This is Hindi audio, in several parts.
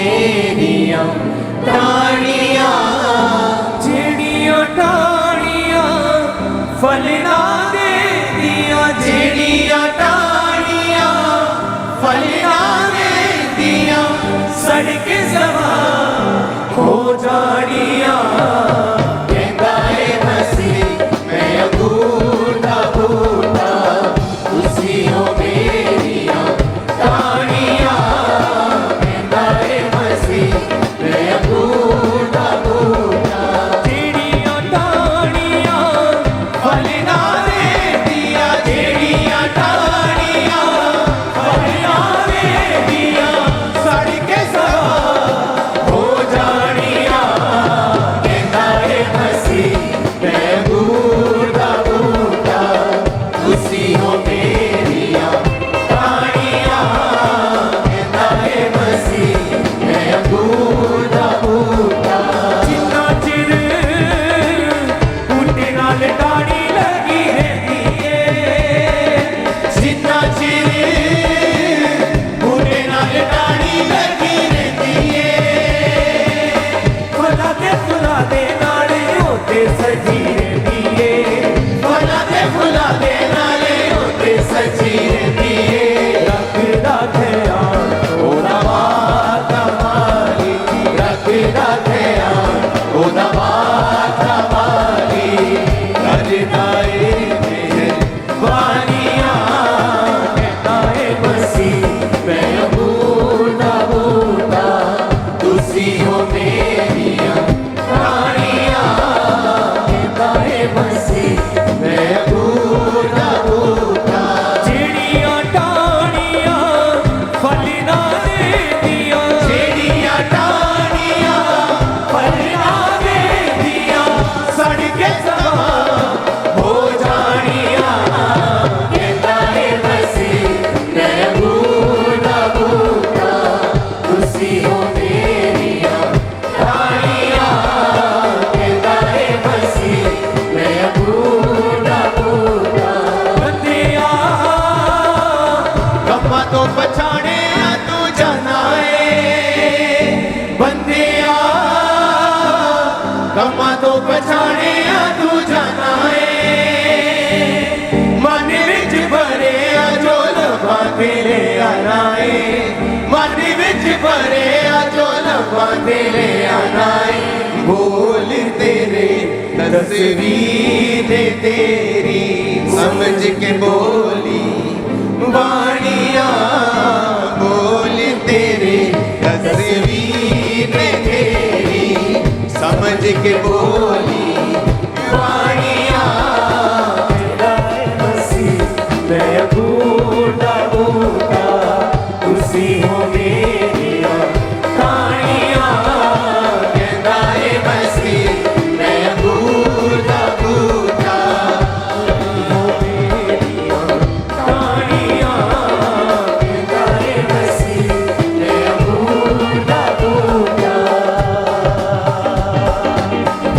मेरिया टाणियां, जेड़ियां टाणियां फल ना देंदियां, जेड़ियां टाणियां फल ना देंदियां, सड़ के ज़बा हो जानियां। कहंदा है मसीह मैं अंगूर दा बूटा, तुसी हो मेरिया टाणियां। कहंदा है मसीह मैं अंगूर दा बूटा, जेड़ियां टाणियां फल ना देंदियां, जेड़ियां टाणियां फल ना देंदियां, सड़ के ज़बा हो जानियां। कहंदा है मसीह मैं अंगूर दा बूटा, तुसी हो मेरिया टाणियां। कहंदा है मसीह मैं अंगूर दा बूटा, जिन्ना चिर बूटे नाल टाणी लगी रहंदी है, जिन्ना चिर बूटे नाल टाणी लगी रहिंदी है, फुला दे नाल ओते सजी रहंदी है। फुला दे नाले ओते सजी रहिंदी है। रखदा ध्यान ओदा वादा माली, रखदा ध्यान ओदा वादा माली, करदा ए मेहरबानियां। कहंदा है मसीह मैं अंगूर दा बूटा, तुसी हो मेरिया टाणियां। कहंदा है मसीह मैं अंगूर दा बूटा, जेड़ियां टाणियां फल ना देंदियां, जेड़ियां टाणियां फल ना देंदियां, सड़ के ज़बा हो जानियां। कहंदा है मसीह मैं अंगूर दा बूटा, तुसी हो मेरिया टाणियां। कहंदा है मसीह मैं अंगूर दा बूटा, बंदिया गम्मा तो पछाणे तू जाना है, बंदिया गम्मा तो पछाणे तू जाना है। मन विच भरे जो लफा तेरे आना है, मन विच भरे जो लफा तेरे आना है। बोल तेरे तस्वीर तेरी समझ के बोली वाणियां, बोल तेरे तस्वीर तेरी समझ के बोली वाणियां। कहंदा है मसीह मैं अंगूर दा बूटा, तुसी हो मेरिया टाणियां। कहंदा है मसीह मैं अंगूर दा बूटा, हो मेरिया टाणियां। कहंदा है मसीह मैं अंगूर दा बूटा,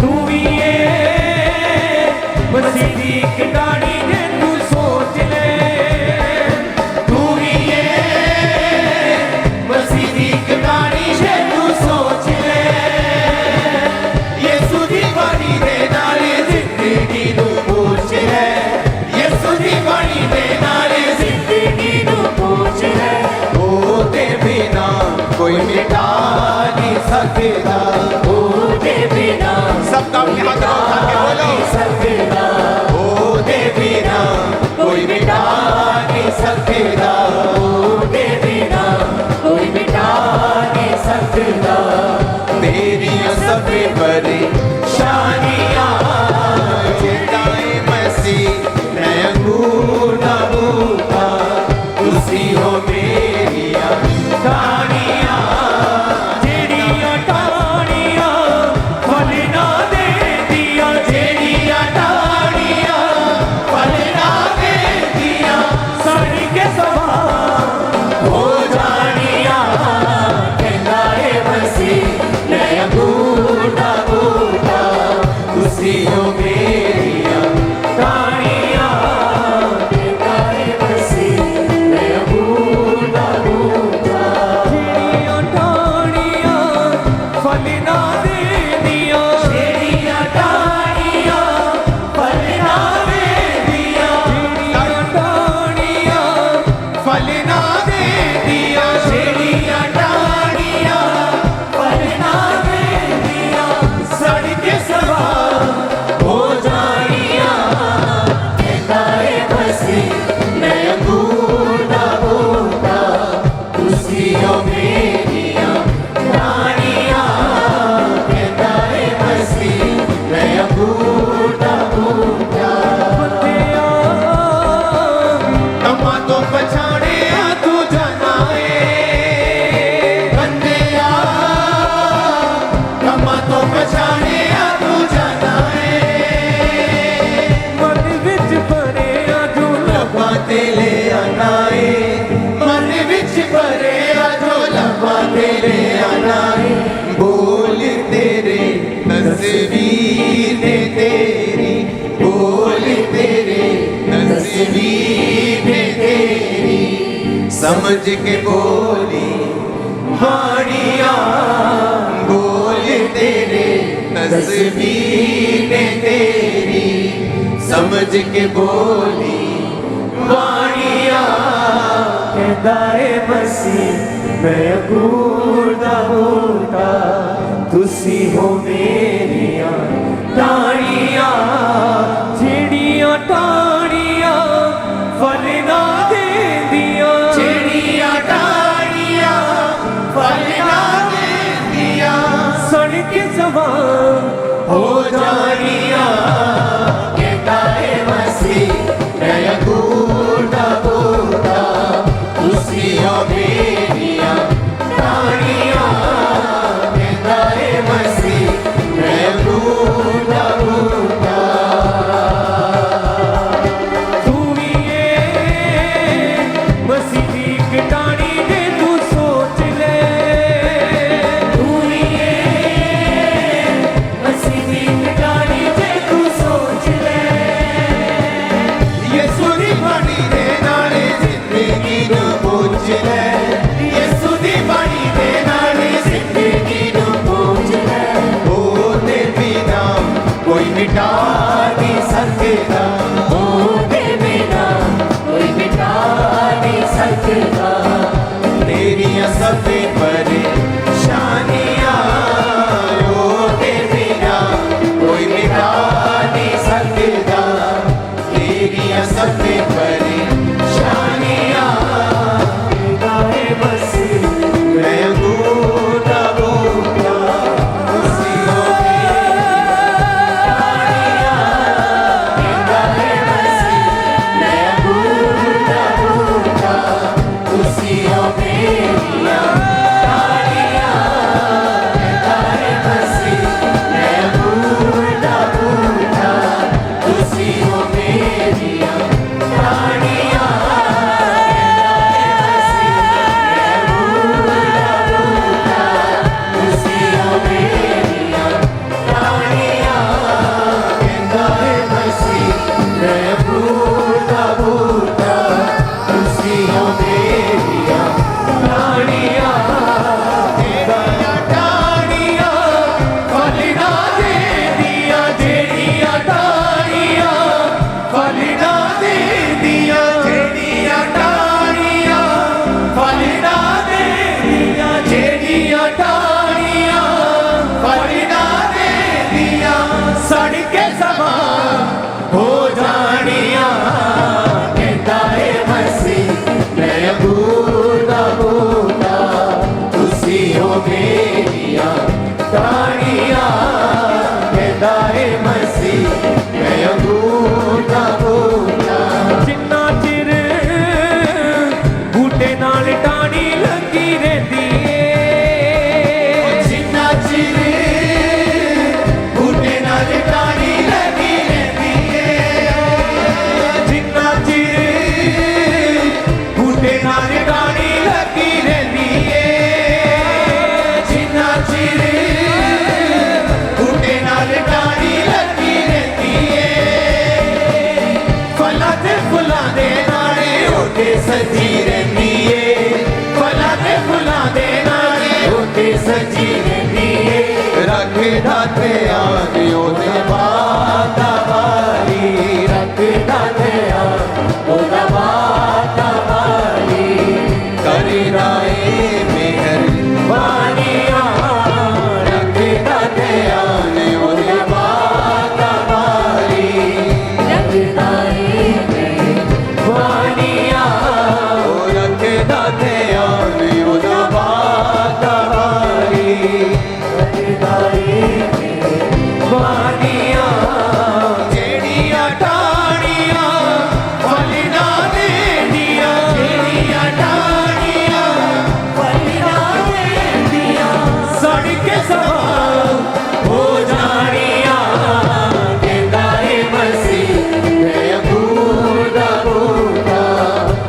तू भी ये मसीह दी इक टाणी जे तू सोच ले, तू ही ये मसीह दी कटानी है तू सोच ले। यीशु दी बाणी दे नाले जिंदगी नू पूछ ले, यीशु दी बाणी दे नाले जिंदगी नू पूछ ले। ओदे बिना कोई मिटा नहीं सकदा, ओदे बिना सबका अपने हाथ उठा के बोलो सकदा, ओदे बिना कोई मिटा नहीं सकदा, ओदे बिना कोई मिटा नहीं सकदा। तेरियां सब परेशानियां जेड़ाए मसीह मैं अंगूर दा बूटा, तुसी हो मेरिया टाणियां। जेड़ियां टाणियां फल ना देंदियां, जेड़ियां टाणियां फल ना देंदियां, सड़ के ज़बा हो जानियां। कहंदा है मसीह मैं अंगूर दा बूटा, फल ना देंदियां ਜਿਹੜੀਆਂ ਟਾਹਣੀਆਂ ਫਲ ਨਾ ਦੇਂਦੀਆਂ ਜਿਹੜੀਆਂ ਟਾਹਣੀਆਂ ਫਲ ਨਾ ਦੇਂਦੀਆਂ ਜਿਹੜੀਆਂ ਟਾਹਣੀਆਂ ਫਲ ਨਾ ਦੇਂਦੀਆਂ ਸੜ ਕੇ ਸਵਾ ਹੋ ਜਾਣੀਆਂ ਕਹਿੰਦਾ ਏ ਮਸੀਹ ਮੈਂ ਅੰਗੂਰ ਦਾ ਬੂਟਾ ਤੁਸੀਂ ਹੋ ਮੇਰੀਆਂ ਟਾਹਣੀਆਂ ਕਹਿੰਦਾ ਏ ਮਸੀਹ ਮੈਂ ਅੰਗੂਰ ਦਾ ਬੂਟਾ ਬੰਦਿਆ ਕੰਮਾਂ ਤੋਂ ਪਛਾਣਿਆ ਤੂੰ ਜਾਣਾ ਏ ਬੰਦਿਆ ਕੰਮਾਂ ਤੋਂ ਪਛਾਣਿਆ ਤੂੰ ਜਾਣਾ ਏ ਮਨ ਵਿੱਚ ਭਰਿਆ ਜੋ ਲੱਭਾਂ ਤੇ ਲੈ ਆਣਾ ਏ ਮਨ ਵਿੱਚ ਭਰਿਆ ਜੋ ਲੱਭਾਂ ਤੇ ਲੈ ਆਣਾ ਏ ਬੋਲ ਤੇਰੇ ਤਸਵੀਰ ਨੇ ਤੇਰੀ ਬੋਲ ਤੇਰੇ ਤਸਵੀਰ ਨੇ ਤੇਰੀ ਸਮਝ ਕੇ ਬੋਲੀ ਬਾਣੀਆਂ ਬੋਲ ਤੇਰੇ ਤਸਵੀਰ ਨੇ ਤੇਰੀ ਸਮਝ ਕੇ ਬੋਲੀ ਬਾਣੀਆਂ ਕਹਿੰਦਾ ਏ ਮਸੀਹ ਮੈਂ ਅੰਗੂਰ ਦਾ ਬੂਟਾ ਤੁਸੀਂ ਹੋ ਮੇਰੀਆਂ ਟਾਹਣੀਆਂ ਜਿਹੜੀਆਂ ਟਾਹਣੀਆਂ ਫਲ ਨਾ ਦੇਂਦੀਆਂ ਜਿਹੜੀਆਂ ਟਾਹਣੀਆਂ ਫਲ ਨਾ ਦੇਂਦੀਆਂ ਸੜ ਕੇ ਜਵਾਨ ਹੋ ਜਾਣੀਆਂ ਕਹਿੰਦਾ ਏ ਮਸੀਹ ਮੈਂ ਅੰਗੂਰ ਦਾ ਬੂਟਾ ਤੁਸੀਂ ਹੋ ਮੇਰੀਆਂ ਟਾਹਣੀਆਂ ਕਹਿੰਦਾ ਏ ਮਸੀਹ ਮੈਂ ਅੰਗੂਰ ਦਾ ਬੂਟਾ ਤੂੰ ਵੀ ਏ ਮਸੀਹ ਦੀ ਇੱਕ ਟਾਹਣੀ ਦੇ ਤੂੰ ਸੋਚ ਲੈ ਤੂੰ ਵੀ ਏ ਮਸੀਹ ਦੀ ਟਾਹਣੀ ਤੇ ਤੂੰ ਸੋਚ ਲੈ ਯਿਸੂ ਦੀ ਬਾਣੀ ਦੇ ਨਾਲੇ ਜ਼ਿੰਦਗੀ ਨੂੰ ਪੁੱਛ ਲੈ ਯਿਸੂ ਦੀ ਬਾਣੀ ਦੇ ਨਾਲੇ ਜ਼ਿੰਦਗੀ ਨੂੰ ਪੁੱਛ ਲੈ ਉਹਦੇ ਬਿਨਾ ਕੋਈ ਮਿਟਾ ਨਹੀਂ ਸਕਦਾ ਉਹਦੇ ਬਿਨਾ ਕੋਈ ਮਿਟਾ ਨਹੀਂ ਸਕਦਾ ਤੇਰੀਆਂ ਸਭੇ ਪਰੇਸ਼ਾਨੀਆਂ ਉਹਦੇ ਬਿਨਾ ਕੋਈ ਮਿਟਾ ਨਹੀਂ ਸਕਦਾ ਤੇਰੀਆਂ ਸਭੇ ਪਰੇਸ਼ਾਨੀਆਂ ਕਹਿੰਦਾ ਏ ਮਸੀਹ ਮੈਂ ਅੰਗੂਰ ਦਾ ਬੂਟਾ ਤੁਸੀਂ ਹੋ ਮੇਰੀਆਂ ਕਹਿੰਦਾ ਏ ਮਸੀਹ ਮੈਂ ਅੰਗੂਰ ਦਾ ਬੂਟਾ ਤੁਸੀਂ ਹੋ ਮੇਰੀਆਂ ਟਾਹਣੀਆਂ ਕਹਿੰਦਾ ਏ ਮਸੀਹ ਮੈਂ ਅੰਗੂਰ ਦਾ ਬੂਟਾ ਤੁਸੀਂ ਹੋ ਮੇਰੀਆਂ ਟਾਹਣੀਆਂ ਕਹਿੰਦਾ ਏ ਮਸੀਹ ਮੈਂ ਅੰਗੂਰ ਦਾ ਬੂਟਾ ਤੁਸੀਂ ਹੋ ਮੇਰੀਆਂ ਟਾਹਣੀਆਂ ਤੇਰੀਆਂ ਟਾਹਣੀਆਂ ਫਲ ਨਾ ਦੇਂਦੀਆਂ ਜਿਹੜੀਆਂ ਟਾਹਣੀਆਂ ਫਲ ਨਾ ਦੇਂਦੀਆਂ ਜਿਹੜੀਆਂ ਟਾਹਣੀਆਂ ਫਲ ਨਾ ਦੇਂਦੀਆਂ ਜਿਹੜੀਆਂ ਟਾਹਣੀਆਂ ਫਲ ਨਾ ਦੇਂਦੀਆਂ ਸੜ ਕੇ ਸਵਾ ਹੋ ਜਾਣੀਆਂ ਕਹਿੰਦਾ ਏ ਮਸੀਹ ਮੈਂ ਅੰਗੂਰ ਦਾ ਬੂਟਾ ਤੁਸੀਂ ਹੋ ਮੇਰੀਆਂ ਟਾਹਣੀਆਂ ਕਹਿੰਦਾ ਏ ਮਸੀਹ ਮੈਂ ਅੰਗੂਰ ਦਾ ਬੂਟਾ ਜਿੰਨਾ ਚਿਰ ਬੂਟੇ ਨਾਲ ਟਾਹਣੀ ਲੱਗੀ ਰਹਿੰਦੀ ਏ ਜਿੰਨਾ ਚਿਰ ਬੂਟੇ ਨਾਲ ਟਾਹਣੀ ਲੱਗੀ ਰਹਿੰਦੀ ਏ ਜਿੰਨਾ ਚਿਰ ਬੂਟੇ ਨਾਲ ਟਾਹਣੀ ਲੱਗੀ ਰਹਿੰਦੀ ਏ ਜਿੰਨਾ ਚਿਰ ਬੂਟੇ ਨਾਲ ਟਾਹਣੀ ਲੱਗੀ ਰਹਿੰਦੀ ਏ ਫਲਾਂ ਤੇ ਫੁੱਲਾਂ ਦੇ ਨਾਲੇ ਉਹਦੇ ਸਜੀ ਰਹਿੰਦੀ ਏ ਫਲਾਂ ਤੇ ਫੁੱਲਾਂ ਦੇ ਨਾਲੇ ਉਹਦੇ ਸਜੀ ਰਹਿੰਦੀ ਏ रखदा ध्यान ओदे वादा वाली रखदा ध्यान ओदा वादा वाली करी राए मेहर वानिया रखदा ध्यान ओदे वादा वाली रखदा वानिया रखदा ध्यान ओदा वादा वाली वानिया जेड़िया टाणिया फलना देंदिया जेड़िया टाणिया फलना देंदिया सड़ के सवार हो जानिया कहता है मसीह मैं अंगूर दा बूटा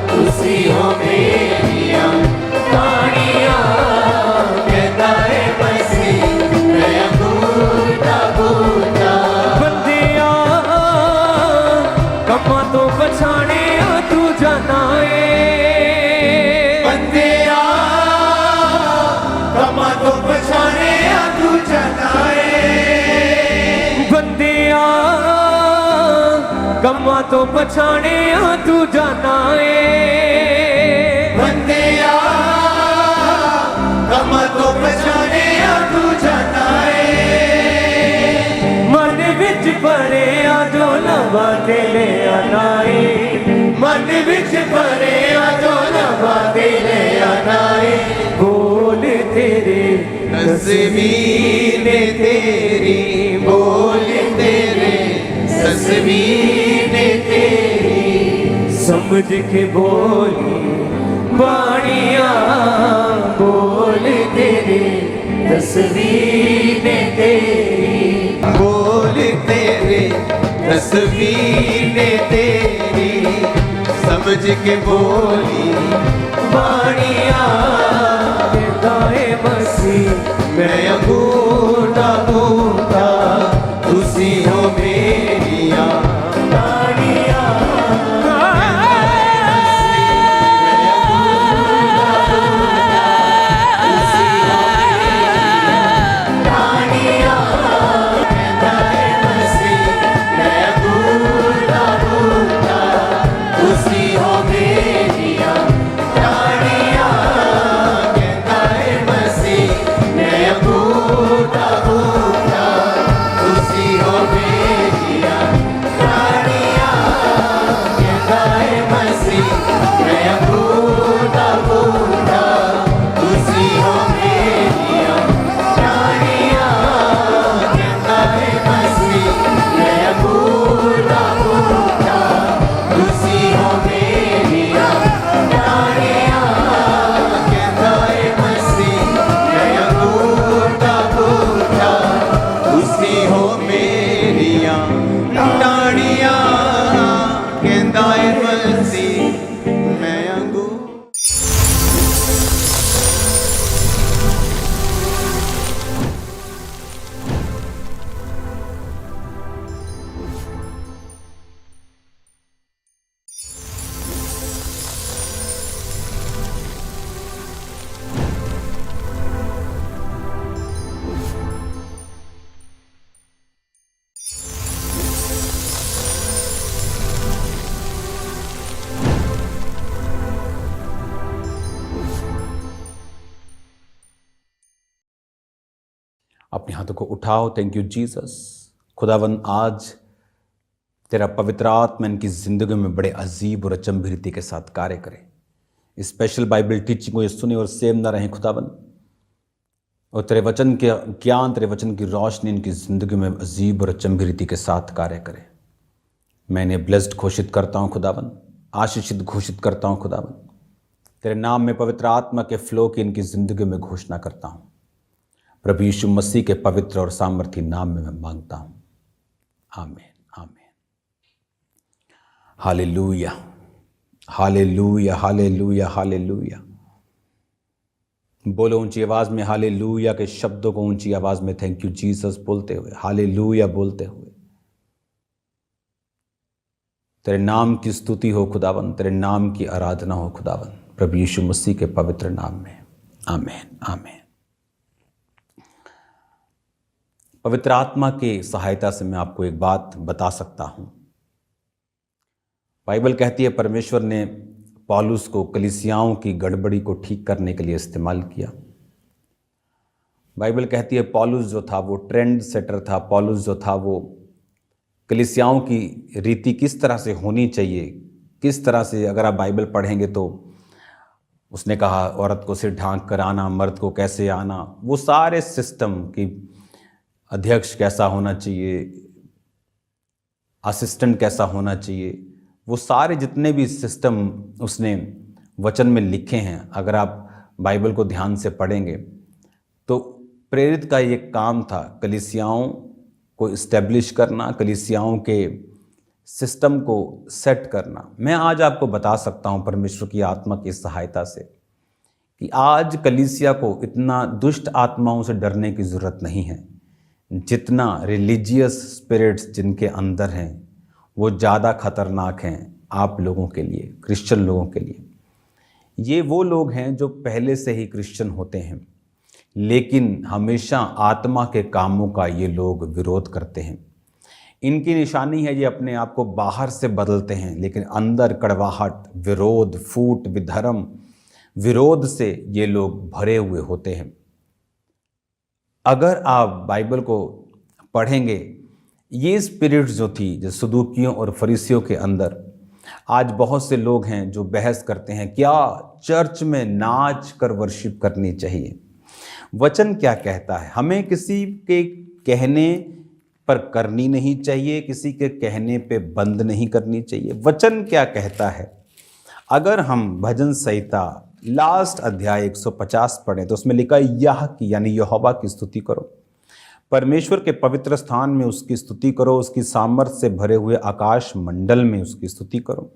तुसी हो मेरिया टाणिया कहता है मसीह मैं अंगूर दा बूटा बंदिया कमां तो पछाणे तू जाना है बंदिया कमा तो पछाने तू जनाए बंदिया कमां तो पछाणे तू जाना है बंदिया कमा तो पछाने तू जनाए मन विच पड़े जो लवा ले आनाए मन विच भरे जो लवा ले आनाए बोल तेरे तस्वीर तेरी बोल तेरे तस्वीर तेरी समझ के बोली बाणिया बोल तेरे तस्वीर तेरी बोल तेरे तस्वीर तेरी समझ के बोली बाणिया दाए मसीह मैं अंगूर दा बूटा तुसी हो मेरिया बाणिया रानिया कहता है मसीह मैं अंगूर दा बूटा तुसी हो मेरिया रानिया कहता है मसीह मैं अंगूर दा बूटा तुसी हो मेरिया रानिया कहता है मसीह मैं अंगूर दा बूटा तुसी हो मेरिया रानिया कहता है मसीह मैं अंगूर दा बूटा तुसी हो मेरिया रानिया कहता है मसीह मैं अंगूर दा बूटा तुसी हो मेरिया रानिया कहता है मसीह मैं अंगूर अपने हाथों को उठाओ। Thank you Jesus. खुदावन आज तेरा पवित्र आत्मा इनकी ज़िंदगी में बड़े अजीब और अचंभी रीति के साथ कार्य करे। इस स्पेशल बाइबल टीचिंग को ये सुने और सेम ना रहें खुदावन, और तेरे वचन के ज्ञान, तेरे वचन की रोशनी इनकी ज़िंदगी में अजीब और अचंभी रीति के साथ कार्य करे। मैं इन्हें ब्लेस्ड घोषित करता हूँ खुदावन, आशीषित घोषित करता हूँ खुदावन। तेरे नाम में पवित्र आत्मा के फ्लो की इनकी ज़िंदगी में घोषणा करता हूँ। प्रभु यीशु मसीह के पवित्र और सामर्थी नाम में मैं मांगता हूँ, आमीन आमीन। Hallelujah hallelujah hallelujah hallelujah. बोलो ऊंची आवाज में हालेलुया के शब्दों को ऊंची आवाज में थैंक यू जीसस बोलते हुए, हालेलुया बोलते हुए। तेरे नाम की स्तुति हो खुदावन, तेरे नाम की आराधना हो खुदावन, प्रभु यीशु मसीह के पवित्र नाम में, आमीन आमीन। पवित्र आत्मा के सहायता से मैं आपको एक बात बता सकता हूं। बाइबल कहती है परमेश्वर ने पौलुस को कलीसियाओं की गड़बड़ी को ठीक करने के लिए इस्तेमाल किया। बाइबल कहती है पौलुस जो था वो ट्रेंड सेटर था। पौलुस जो था वो कलीसियाओं की रीति किस तरह से होनी चाहिए, किस तरह से, अगर आप बाइबल पढ़ेंगे तो उसने कहा औरत को सिर ढांक कर आना, मर्द को कैसे आना, वो सारे सिस्टम की अध्यक्ष कैसा होना चाहिए, असिस्टेंट कैसा होना चाहिए, वो सारे जितने भी सिस्टम उसने वचन में लिखे हैं, अगर आप बाइबल को ध्यान से पढ़ेंगे तो प्रेरित का ये काम था कलीसियाओं को इस्टेब्लिश करना, कलीसियाओं के सिस्टम को सेट करना। मैं आज आपको बता सकता हूँ परमेश्वर की आत्मा की सहायता से कि आज कलीसिया को इतना दुष्ट आत्माओं से डरने की ज़रूरत नहीं है, जितना रिलीजियस स्पिरिट्स जिनके अंदर हैं वो ज़्यादा खतरनाक हैं आप लोगों के लिए, क्रिश्चियन लोगों के लिए। ये वो लोग हैं जो पहले से ही क्रिश्चियन होते हैं, लेकिन हमेशा आत्मा के कामों का ये लोग विरोध करते हैं। इनकी निशानी है ये अपने आप को बाहर से बदलते हैं, लेकिन अंदर कड़वाहट, विरोध, फूट, विधर्म, विरोध से ये लोग भरे हुए होते हैं। अगर आप बाइबल को पढ़ेंगे, ये स्पिरिट्स जो थी जो सदूकियों और फरीसियों के अंदर, आज बहुत से लोग हैं जो बहस करते हैं क्या चर्च में नाच कर वर्शिप करनी चाहिए। वचन क्या कहता है? हमें किसी के कहने पर करनी नहीं चाहिए, किसी के कहने पे बंद नहीं करनी चाहिए। वचन क्या कहता है? अगर हम भजन संहिता लास्ट अध्याय 150 पढ़ें तो उसमें लिखा यह की यानी यहोवा की स्तुति करो, परमेश्वर के पवित्र स्थान में उसकी स्तुति करो, उसकी सामर्थ्य से भरे हुए आकाश मंडल में उसकी स्तुति करो,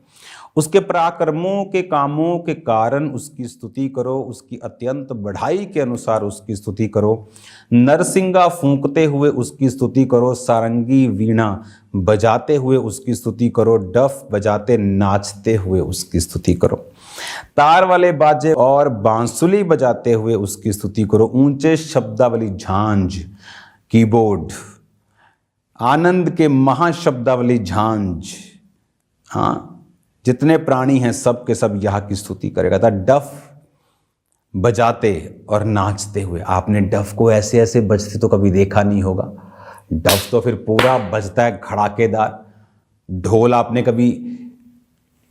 उसके पराक्रमों के कामों के कारण उसकी स्तुति करो, उसकी अत्यंत बढ़ाई के अनुसार उसकी स्तुति करो, नरसिंगा फूंकते हुए उसकी स्तुति करो, सारंगी वीणा बजाते हुए उसकी स्तुति करो, डफ बजाते नाचते हुए उसकी स्तुति करो, तार वाले बाजे और बांसुली बजाते हुए उसकी स्तुति करो, ऊंचे शब्दावली झांझ, कीबोर्ड, आनंद के महाशब्दावली झांझ, हाँ, जितने प्राणी हैं सब के सब यह की स्तुति करेगा। था डफ बजाते और नाचते हुए। आपने डफ को ऐसे ऐसे बजते तो कभी देखा नहीं होगा। डफ तो फिर पूरा बजता है खड़ाकेदार। ढोल आपने कभी,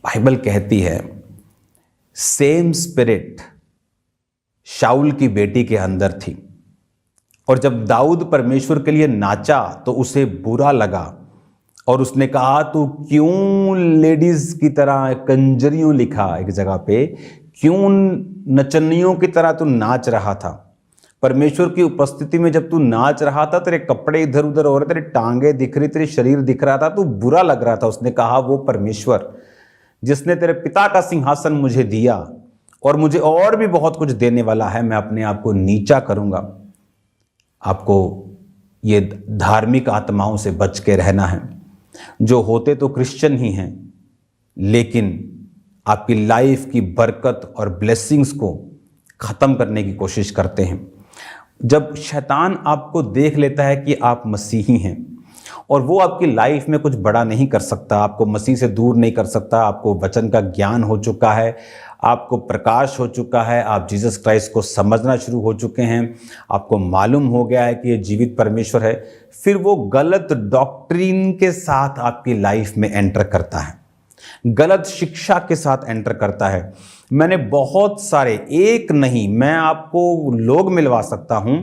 बाइबल कहती है सेम स्पिरिट शाऊल की बेटी के अंदर थी, और जब दाऊद परमेश्वर के लिए नाचा तो उसे बुरा लगा और उसने कहा तू क्यों लेडीज की तरह, कंजरियों लिखा एक जगह पे, क्यों नचनियों की तरह तू नाच रहा था। परमेश्वर की उपस्थिति में जब तू नाच रहा था, तेरे कपड़े इधर उधर हो रहे, तेरे टांगे दिख रही, तेरे शरीर दिख रहा था, तू बुरा लग रहा था। उसने कहा वो परमेश्वर जिसने तेरे पिता का सिंहासन मुझे दिया और मुझे और भी बहुत कुछ देने वाला है, मैं अपने आप को नीचा करूंगा। आपको ये धार्मिक आत्माओं से बच के रहना है, जो होते तो क्रिश्चियन ही हैं लेकिन आपकी लाइफ की बरकत और ब्लेसिंग्स को ख़त्म करने की कोशिश करते हैं। जब शैतान आपको देख लेता है कि आप मसीही हैं और वो आपकी लाइफ में कुछ बड़ा नहीं कर सकता, आपको मसीह से दूर नहीं कर सकता, आपको वचन का ज्ञान हो चुका है, आपको प्रकाश हो चुका है, आप जीसस क्राइस्ट को समझना शुरू हो चुके हैं, आपको मालूम हो गया है कि ये जीवित परमेश्वर है, फिर वो गलत डॉक्ट्रिन के साथ आपकी लाइफ में एंटर करता है, गलत शिक्षा के साथ एंटर करता है। मैंने बहुत सारे, एक नहीं, मैं आपको लोग मिलवा सकता हूं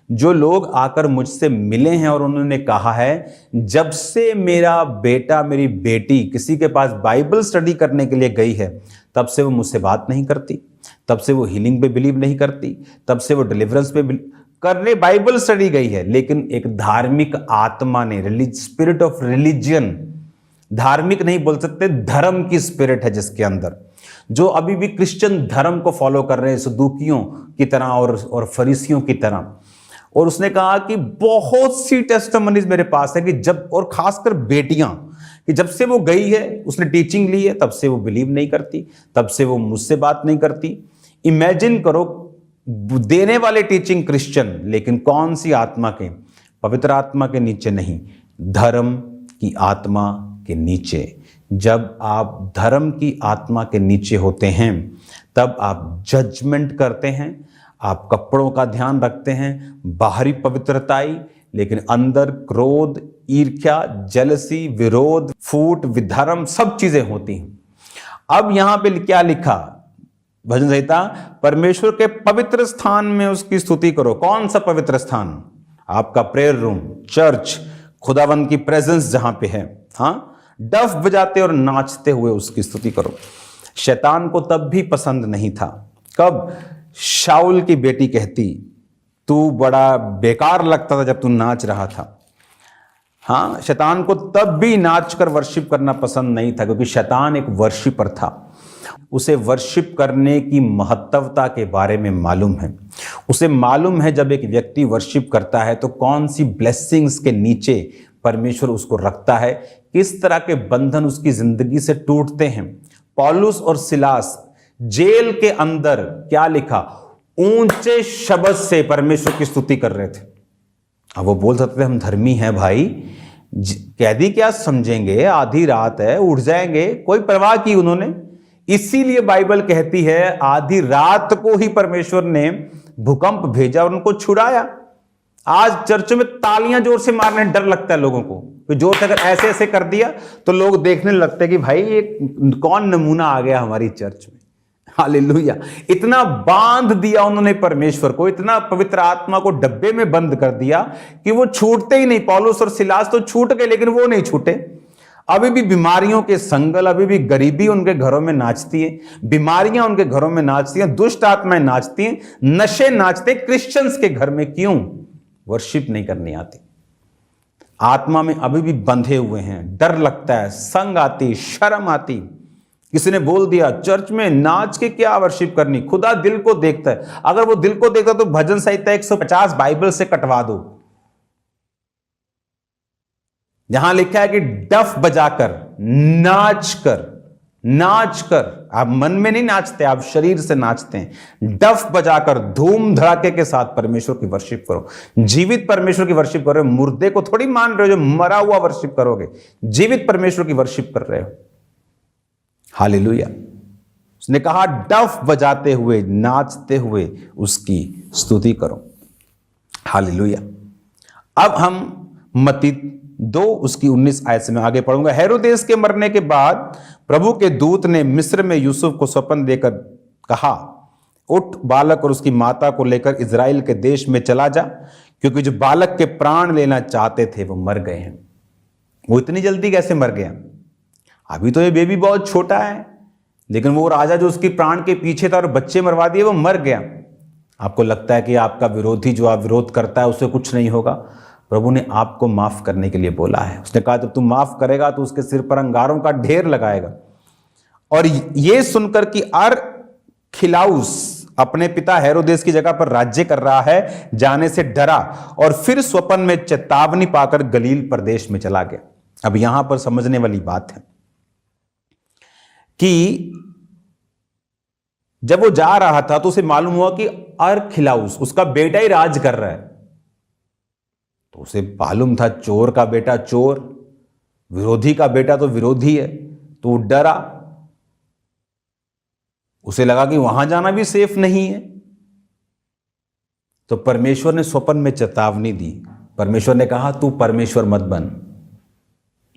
जो लोग आकर मुझसे मिले हैं और उन्होंने कहा है जब से मेरा बेटा मेरी बेटी किसी के पास बाइबल स्टडी करने के लिए गई है तब से वो मुझसे बात नहीं करती, तब से वो हीलिंग पे बिलीव नहीं करती, तब से वो डिलीवरेंस पे करने बाइबल स्टडी गई है, लेकिन एक धार्मिक आत्मा ने, स्पिरिट ऑफ रिलीजियन, धार्मिक नहीं बोल सकते, धर्म की स्पिरिट है जिसके अंदर, जो अभी भी क्रिश्चियन धर्म को फॉलो कर रहे हैं सदूकियों की तरह और फरीसियों की तरह। और उसने कहा कि बहुत सी टेस्टिमनीज मेरे पास है कि जब, और खासकर बेटियां, कि जब से वो गई है, उसने टीचिंग ली है, तब से वो बिलीव नहीं करती, तब से वो मुझसे बात नहीं करती। इमेजिन करो, देने वाले टीचिंग क्रिश्चियन, लेकिन कौन सी आत्मा के? पवित्र आत्मा के नीचे नहीं, धर्म की आत्मा के नीचे। जब आप धर्म की आत्मा के नीचे होते हैं तब आप जजमेंट करते हैं, आप कपड़ों का ध्यान रखते हैं, बाहरी पवित्रताई, लेकिन अंदर क्रोध, ईर्ष्या, जेलसी, विरोध, फूट, विधर्म सब चीजें होती हैं। अब यहां पे क्या लिखा भजन संहिता, परमेश्वर के पवित्र स्थान में उसकी स्तुति करो। कौन सा पवित्र स्थान? आपका प्रेयर रूम, चर्च, खुदावंद की प्रेजेंस जहां पे है। हाँ, डफ बजाते और नाचते हुए उसकी स्तुति करो। शैतान को तब भी पसंद नहीं था। कब? शाऊल की बेटी कहती, तू बड़ा बेकार लगता था जब तू नाच रहा था। हाँ, शैतान को तब भी नाचकर वर्शिप करना पसंद नहीं था, क्योंकि शैतान एक वर्शिपर था। उसे वर्शिप करने की महत्वता के बारे में मालूम है। उसे मालूम है जब एक व्यक्ति वर्शिप करता है तो कौन सी ब्लेसिंग्स के नीचे परमेश्वर उसको रखता है, किस तरह के बंधन उसकी जिंदगी से टूटते हैं। पौलुस और सिलास जेल के अंदर क्या लिखा, ऊंचे शब्द से परमेश्वर की स्तुति कर रहे थे। अब वो बोल सकते थे हम धर्मी हैं भाई, कैदी क्या समझेंगे, आधी रात है, उठ जाएंगे, कोई परवाह की उन्होंने। इसीलिए बाइबल कहती है आधी रात को ही परमेश्वर ने भूकंप भेजा और उनको छुड़ाया। आज चर्चों में तालियां जोर से मारने डर लगता है लोगों को, तो जोर से अगर ऐसे ऐसे कर दिया तो लोग देखने लगते हैं कि भाई ये कौन नमूना आ गया हमारी चर्च में। हालेलुया। इतना बांध दिया उन्होंने परमेश्वर को, इतना पवित्र आत्मा को डब्बे में बंद कर दिया कि वो छूटते ही नहीं। पौलुस और सिलास तो छूट गए लेकिन वो नहीं छूटे। अभी भी बीमारियों के संगल, अभी भी गरीबी उनके घरों में नाचती है, बीमारियां उनके घरों में नाचती हैं, दुष्ट आत्माएं नाचती हैं, नशे नाचते क्रिश्चियंस के घर में। क्यों? वर्शिप नहीं करनी आती। आत्मा में अभी भी बंधे हुए हैं, डर लगता है, संग आती, शर्म आती। किसी ने बोल दिया चर्च में नाच के क्या वर्शिप करनी, खुदा दिल को देखता है। अगर वो दिल को देखता तो भजन संहिता 150 बाइबल से कटवा दो, जहां लिखा है कि डफ बजाकर, नाच कर, आप मन में नहीं नाचते, आप शरीर से नाचते हैं। डफ बजाकर धूम धड़ाके के साथ परमेश्वर की वर्शिप करो। जीवित परमेश्वर की वर्शिप कर रहे हो, मुर्दे को थोड़ी मान रहे हो जो मरा हुआ वर्शिप करोगे। जीवित परमेश्वर की वर्शिप कर रहे हो। हालेलुया। उसने कहा डफ बजाते हुए, नाचते हुए उसकी स्तुति करो। हालेलुया। अब हम मत्ती 2 उसकी 19 आयत से मैं आगे पढ़ूंगा। हेरोदेस के मरने के बाद प्रभु के दूत ने मिस्र में यूसुफ को स्वप्न देकर कहा, उठ बालक और उसकी माता को लेकर इजराइल के देश में चला जा, क्योंकि जो बालक के प्राण लेना चाहते थे वो मर गए हैं। वो इतनी जल्दी कैसे मर गया? अभी तो ये बेबी बहुत छोटा है, लेकिन वो राजा जो उसकी प्राण के पीछे था और बच्चे मरवा दिए, वो मर गया। आपको लगता है कि आपका विरोधी जो आप विरोध करता है उससे कुछ नहीं होगा। प्रभु ने आपको माफ करने के लिए बोला है। उसने कहा जब तू माफ करेगा तो उसके सिर पर अंगारों का ढेर लगाएगा। और ये सुनकर कि अरखिलाउस अपने पिता हेरोदेस की जगह पर राज्य कर रहा है, जाने से डरा और फिर स्वप्न में चेतावनी पाकर गलील प्रदेश में चला गया। अब यहां पर समझने वाली बात है कि जब वो जा रहा था तो उसे मालूम हुआ कि अरखिलाउस उसका बेटा ही राज कर रहा है। तो उसे मालूम था चोर का बेटा चोर, विरोधी का बेटा तो विरोधी है। तो वो डरा, उसे लगा कि वहां जाना भी सेफ नहीं है। तो परमेश्वर ने स्वप्न में चेतावनी दी। परमेश्वर ने कहा तू परमेश्वर मत बन,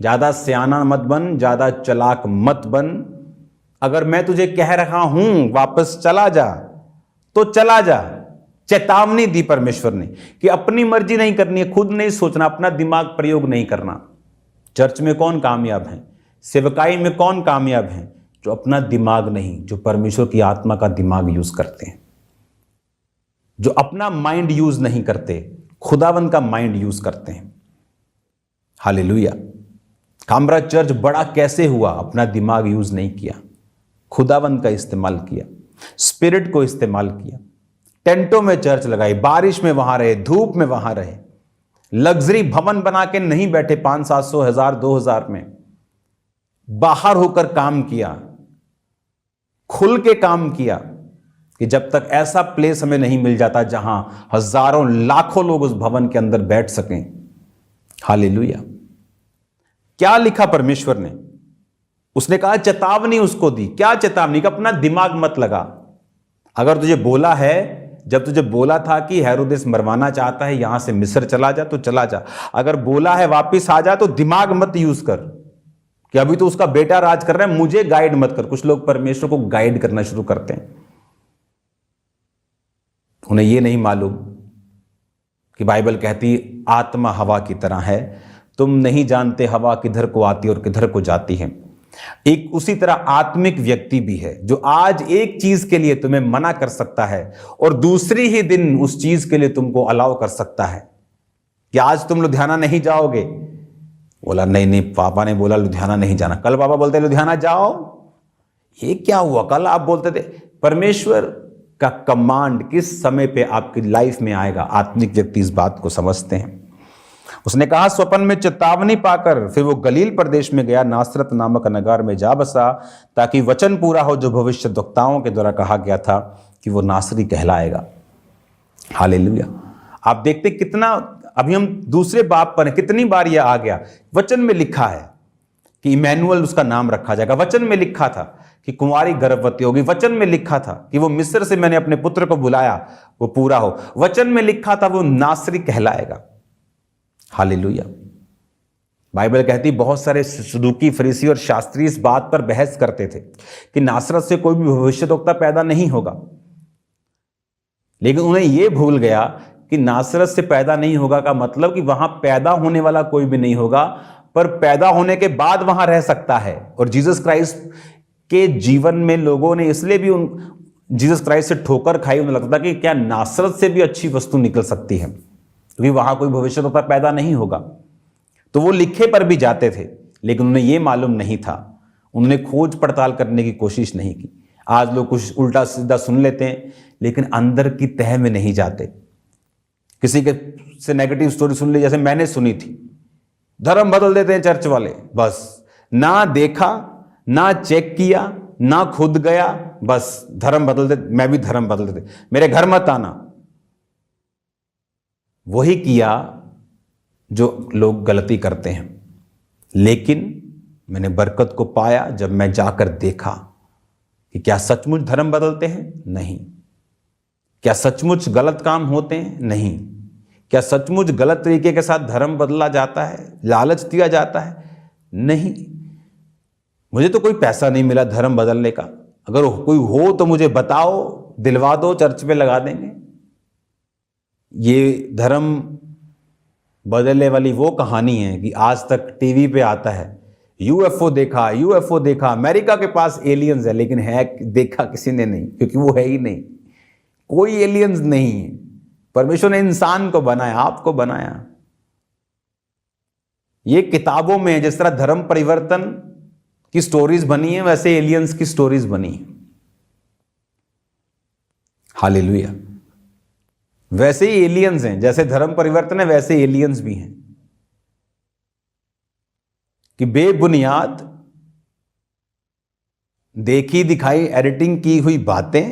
ज्यादा सियाना मत बन, ज्यादा चालाक मत बन। अगर मैं तुझे कह रहा हूं वापस चला जा तो चला जा। चेतावनी दी परमेश्वर ने कि अपनी मर्जी नहीं करनी है, खुद नहीं सोचना, अपना दिमाग प्रयोग नहीं करना। चर्च में कौन कामयाब है, सेवकाई में कौन कामयाब है? जो अपना दिमाग नहीं, जो परमेश्वर की आत्मा का दिमाग यूज करते हैं, जो अपना माइंड यूज नहीं करते, खुदावंद का माइंड यूज करते हैं। हालेलुया। कामरा चर्च बड़ा कैसे हुआ? अपना दिमाग यूज नहीं किया, खुदावंद का इस्तेमाल किया, स्पिरिट को इस्तेमाल किया। टेंटों में चर्च लगाई, बारिश में वहां रहे, धूप में वहां रहे, लग्जरी भवन बना के नहीं बैठे 500-700, 1000, 2000 में। बाहर होकर काम किया, खुल के काम किया। कि जब तक ऐसा प्लेस हमें नहीं मिल जाता जहां हजारों लाखों लोग उस भवन के अंदर बैठ सकें। हालेलुया। क्या लिखा परमेश्वर ने? उसने कहा चेतावनी उसको दी। क्या चेतावनी? का अपना दिमाग मत लगा। अगर तुझे बोला है, जब तुझे बोला था कि हेरोदेस मरवाना चाहता है, यहां से मिस्र चला जा, तो चला जा। अगर बोला है वापिस आ जा, तो दिमाग मत यूज कर कि अभी तो उसका बेटा राज कर रहा है, मुझे गाइड मत कर। कुछ लोग परमेश्वर को गाइड करना शुरू करते हैं। उन्हें यह नहीं मालूम कि बाइबल कहती आत्मा हवा की तरह है, तुम नहीं जानते हवा किधर को आती और किधर को जाती है। एक उसी तरह आत्मिक व्यक्ति भी है जो आज एक चीज के लिए तुम्हें मना कर सकता है और दूसरी ही दिन उस चीज के लिए तुमको अलाउ कर सकता है कि आज तुम लुधियाना नहीं जाओगे। बोला नहीं नहीं, पापा ने बोला लुधियाना नहीं जाना। कल पापा बोलते लुधियाना जाओ। ये क्या हुआ? कल आप बोलते थे। परमेश्वर का कमांड किस समय पे आपकी लाइफ में आएगा, आत्मिक व्यक्ति इस बात को समझते हैं। उसने कहा स्वप्न में चेतावनी पाकर फिर वो गलील प्रदेश में गया, नासरत नामक नगर में जा बसा, ताकि वचन पूरा हो जो भविष्यद्वक्ताओं के द्वारा कहा गया था कि वो नासरी कहलाएगा। हालेलुया। आप देखते कितना, अभी हम दूसरे बाब पर हैं, कितनी बार यह आ गया। वचन में लिखा है कि इमैनुअल उसका नाम रखा जाएगा। वचन में लिखा था कि कुंवारी गर्भवती होगी। वचन में लिखा था कि वो मिस्र से मैंने अपने पुत्र को बुलाया, वो पूरा हो। वचन में लिखा था वो नासरी कहलाएगा। हालेलुया। बाइबल कहती बहुत सारे सदूकी, फरीसी और शास्त्री इस बात पर बहस करते थे कि नासरत से कोई भी भविष्यद्वक्ता पैदा नहीं होगा, लेकिन उन्हें यह भूल गया कि नासरत से पैदा नहीं होगा का मतलब कि वहां पैदा होने वाला कोई भी नहीं होगा, पर पैदा होने के बाद वहां रह सकता है। और जीसस क्राइस्ट के जीवन में लोगों ने इसलिए भी जीसस क्राइस्ट से ठोकर खाई। उन्हें लगता था कि क्या नासरत से भी अच्छी वस्तु निकल सकती है, क्योंकि वहां कोई भविष्यद्वक्ता पैदा नहीं होगा। तो वो लिखे पर भी जाते थे, लेकिन उन्हें यह मालूम नहीं था। उन्होंने खोज पड़ताल करने की कोशिश नहीं की। आज लोग कुछ उल्टा सीधा सुन लेते हैं, लेकिन अंदर की तह में नहीं जाते। किसी के से नेगेटिव स्टोरी सुन ली, जैसे मैंने सुनी थी, धर्म बदल देते हैं चर्च वाले। बस ना देखा, ना चेक किया, ना खुद गया, बस धर्म बदल दे, मैं भी धर्म बदल देते, मेरे घर मत आना। वही किया जो लोग गलती करते हैं। लेकिन मैंने बरकत को पाया जब मैं जाकर देखा कि क्या सचमुच धर्म बदलते हैं? नहीं। क्या सचमुच गलत काम होते हैं? नहीं। क्या सचमुच गलत तरीके के साथ धर्म बदला जाता है, लालच दिया जाता है? नहीं। मुझे तो कोई पैसा नहीं मिला धर्म बदलने का। अगर कोई हो तो मुझे बताओ, दिलवा दो, चर्च में लगा देंगे। ये धर्म बदलने वाली वो कहानी है कि आज तक टीवी पे आता है यूएफओ देखा, यूएफओ देखा, अमेरिका के पास एलियंस है, लेकिन है देखा किसी ने नहीं, क्योंकि वो है ही नहीं। कोई एलियंस नहीं है। परमेश्वर ने इंसान को बनाया, आपको बनाया। ये किताबों में जिस तरह धर्म परिवर्तन की स्टोरीज बनी है, वैसे एलियंस की स्टोरीज बनी है। हालेलुया। वैसे ही एलियंस हैं, जैसे धर्म परिवर्तन है वैसे एलियंस भी हैं कि बेबुनियाद देखी दिखाई एडिटिंग की हुई बातें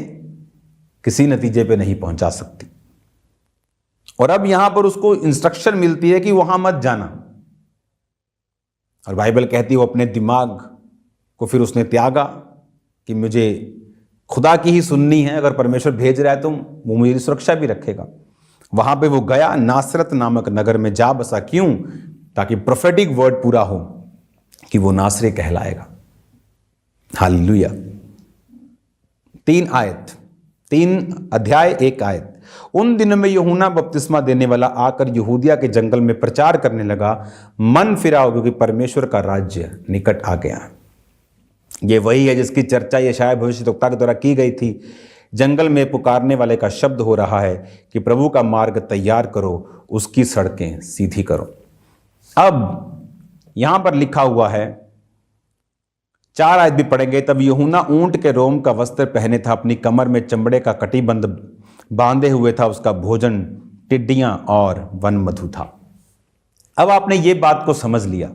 किसी नतीजे पे नहीं पहुंचा सकती। और अब यहां पर उसको इंस्ट्रक्शन मिलती है कि वहां मत जाना। और बाइबल कहती है वो अपने दिमाग को फिर उसने त्यागा कि मुझे खुदा की ही सुननी है। अगर परमेश्वर भेज रहा है तो वो मेरी सुरक्षा भी रखेगा। वहां पे वो गया, नासरत नामक नगर में जा बसा। क्यों? ताकि प्रोफेटिक वर्ड पूरा हो कि वो नासरी कहलाएगा। हालेलुया। 3 अध्याय 1 आयत। उन दिनों में यूहन्ना बपतिस्मा देने वाला आकर यहूदिया के जंगल में प्रचार करने लगा, मन फिराओ क्योंकि परमेश्वर का राज्य निकट आ गया। ये वही है जिसकी चर्चा यशायाह भविष्यद्वक्ता के द्वारा की गई थी। जंगल में पुकारने वाले का शब्द हो रहा है कि प्रभु का मार्ग तैयार करो, उसकी सड़कें सीधी करो। अब यहां पर लिखा हुआ है, 4 आयत भी पढ़ेंगे। तब यूहन्ना ऊंट के रोम का वस्त्र पहने था, अपनी कमर में चमड़े का कटिबंध बांधे हुए था, उसका भोजन टिड्डियां और वन मधु था। अब आपने ये बात को समझ लिया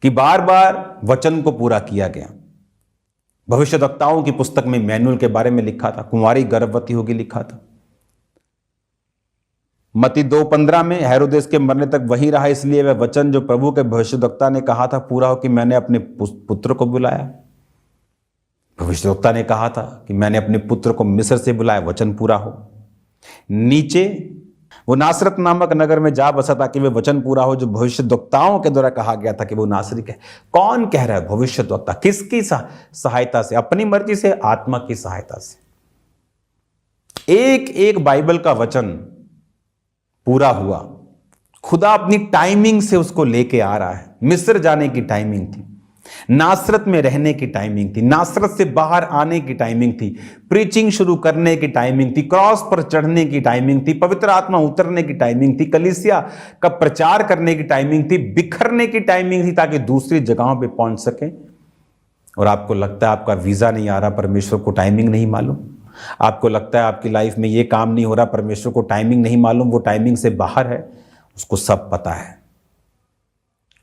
कि बार बार वचन को पूरा किया गया। भविष्यद्वक्ताओं की पुस्तक में मैनुअल के बारे में लिखा था, कुंवारी गर्भवती होगी लिखा था। मत्ती 2:15 में हेरोदेस के मरने तक वही रहा, इसलिए वह वचन जो प्रभु के भविष्यद्वक्ता ने कहा था पूरा हो कि मैंने अपने पुत्र को बुलाया। भविष्यद्वक्ता ने कहा था कि मैंने अपने पुत्र को मिस्र से बुलाया, वचन पूरा हो। नीचे वो नासरत नामक नगर में जा बसा ताकि वह वचन पूरा हो जो भविष्यद्वक्ताओं के द्वारा कहा गया था कि वो नासरिक है। कौन कह रहा है? भविष्यद्वक्ता। किसकी सहायता से? अपनी मर्जी से, आत्मा की सहायता से। एक एक बाइबल का वचन पूरा हुआ। खुदा अपनी टाइमिंग से उसको लेके आ रहा है। मिस्र जाने की टाइमिंग थी, नासरत में रहने की टाइमिंग थी, नासरत से बाहर आने की टाइमिंग थी, प्रीचिंग शुरू करने की टाइमिंग थी, क्रॉस पर चढ़ने की टाइमिंग थी, पवित्र आत्मा उतरने की टाइमिंग थी, कलीसिया का प्रचार करने की टाइमिंग थी, बिखरने की टाइमिंग थी ताकि दूसरी जगहों पे पहुंच सके। और आपको लगता है आपका वीजा नहीं आ रहा, परमेश्वर को टाइमिंग नहीं मालूम। आपको लगता है आपकी लाइफ में ये काम नहीं हो रहा, परमेश्वर को टाइमिंग नहीं मालूम। वो टाइमिंग से बाहर है, उसको सब पता है।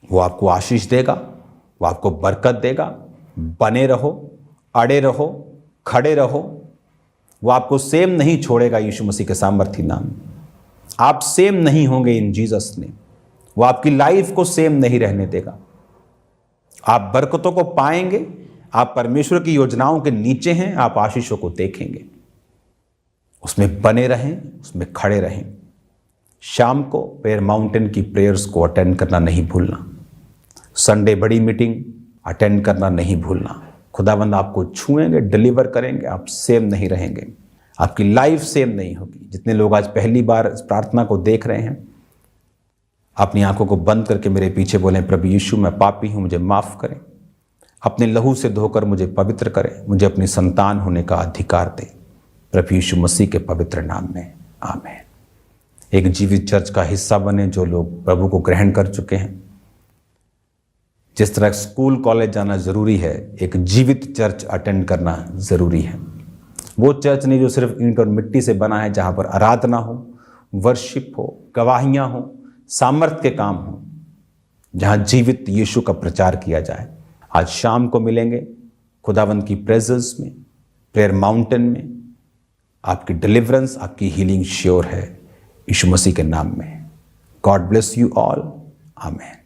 वो आपको आशीष देगा, वो आपको बरकत देगा। बने रहो, अड़े रहो, खड़े रहो। वो आपको सेम नहीं छोड़ेगा यीशु मसीह के सामर्थी नाम। आप सेम नहीं होंगे इन जीसस ने। वो आपकी लाइफ को सेम नहीं रहने देगा। आप बरकतों को पाएंगे। आप परमेश्वर की योजनाओं के नीचे हैं, आप आशीषों को देखेंगे। उसमें बने रहें, उसमें खड़े रहें। शाम को प्रेयर माउंटेन की प्रेयर्स को अटेंड करना नहीं भूलना। संडे बड़ी मीटिंग अटेंड करना नहीं भूलना। खुदावंद आपको छुएंगे, डिलीवर करेंगे। आप सेम नहीं रहेंगे, आपकी लाइफ सेम नहीं होगी। जितने लोग आज पहली बार इस प्रार्थना को देख रहे हैं, अपनी आंखों को बंद करके मेरे पीछे बोलें, प्रभु यीशु मैं पापी हूं, मुझे माफ करें। अपने लहू से धोकर मुझे पवित्र करें। मुझे अपनी संतान होने का अधिकार दें, प्रभु यीशु मसीह के पवित्र नाम में, आमीन। एक जीवित चर्च का हिस्सा बने जो लोग प्रभु को ग्रहण कर चुके हैं। जिस तरह स्कूल कॉलेज जाना जरूरी है, एक जीवित चर्च अटेंड करना जरूरी है। वो चर्च नहीं जो सिर्फ ईंट और मिट्टी से बना है, जहां पर आराधना हो, वर्शिप हो, गवाहियां हो, सामर्थ के काम हो, जहां जीवित यीशु का प्रचार किया जाए। आज शाम को मिलेंगे खुदावंद की प्रेजेंस में, प्रेयर माउंटेन में। आपकी डिलीवरेंस, आपकी हीलिंग श्योर है यीशु मसीह के नाम में। गॉड ब्लेस यू ऑल, आमीन।